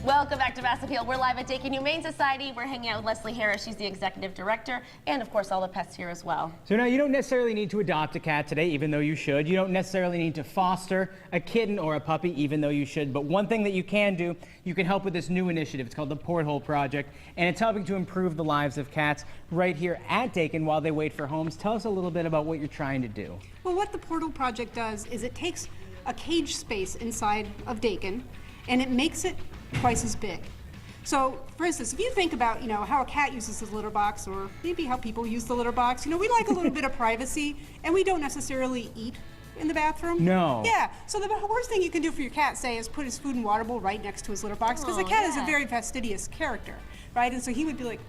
Welcome back to Mass Appeal. We're live at Dakin Humane Society. We're hanging out with Leslie Harris. She's the executive director, and of course all the pets here as well. So now you don't necessarily need to adopt a cat today, even though you should. You don't necessarily need to foster a kitten or a puppy, even though you should. But one thing that you can do, you can help with this new initiative. It's called the Porthole Project, and it's helping to improve the lives of cats right here at Dakin while they wait for homes. Tell us a little bit about what you're trying to do. Well, what the Porthole Project does is it takes a cage space inside of Dakin and it makes it twice as big. So, for instance, if you think about, how a cat uses his litter box, or maybe how people use the litter box, we like a little bit of privacy, and we don't necessarily eat in the bathroom. No. Yeah, so the worst thing you can do for your cat, say, is put his food and water bowl right next to his litter box, because the cat is a very fastidious character, right? And so he would be like,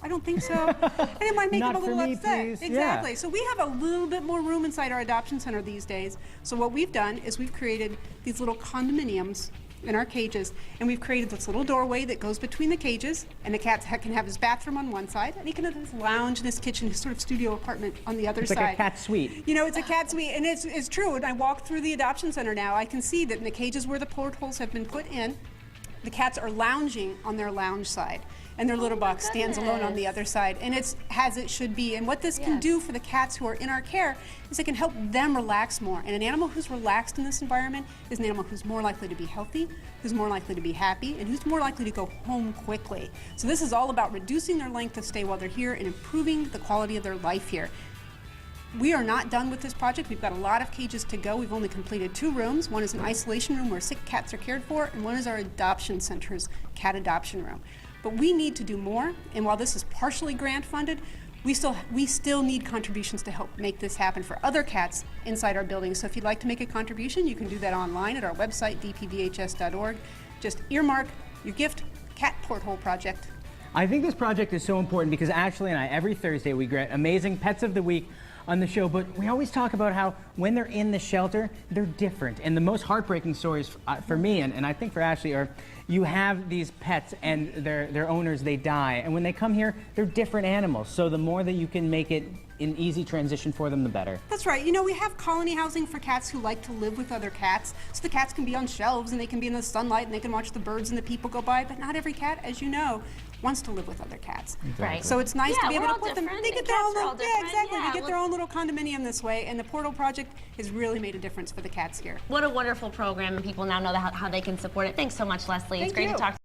I don't think so. And it might make him a little upset. Please. Exactly. Yeah. So we have a little bit more room inside our adoption center these days. So what we've done is we've created these little condominiums in our cages, and we've created this little doorway that goes between the cages, and the cat can have his bathroom on one side, and he can have his lounge in his kitchen, his sort of studio apartment on the other side. It's like a cat suite. It's a cat suite, and it's true. When I walk through the adoption center now, I can see that in the cages where the portholes have been put in, the cats are lounging on their lounge side, and their litter box stands alone on the other side, and it's as it should be. And what this can do for the cats who are in our care is it can help them relax more. And an animal who's relaxed in this environment is an animal who's more likely to be healthy, who's more likely to be happy, and who's more likely to go home quickly. So this is all about reducing their length of stay while they're here and improving the quality of their life here. We are not done with this project. We've got a lot of cages to go. We've only completed 2 rooms. One is an isolation room where sick cats are cared for, and one is our adoption center's cat adoption room. But we need to do more, and while this is partially grant funded, we still need contributions to help make this happen for other cats inside our buildings. So if you'd like to make a contribution, you can do that online at our website, dpvhs.org. Just earmark your gift, Cat Porthole Project. I think this project is so important because Ashley and I, every Thursday, we get amazing Pets of the Week on the show, but we always talk about how when they're in the shelter, they're different. And the most heartbreaking stories for me, and I think for Ashley, are you have these pets and their owners, they die. And when they come here, they're different animals. So the more that you can make it an easy transition for them, the better. That's right. We have colony housing for cats who like to live with other cats. So the cats can be on shelves and they can be in the sunlight and they can watch the birds and the people go by. But not every cat, as you know, wants to live with other cats. Exactly. Right. So it's nice to be able to put them. They get their own little, exactly. They get their own little condominium this way, and the Porthole Project has really made a difference for the cats here. What a wonderful program, and people now know how they can support it. Thanks so much, Leslie. It's great to talk to you.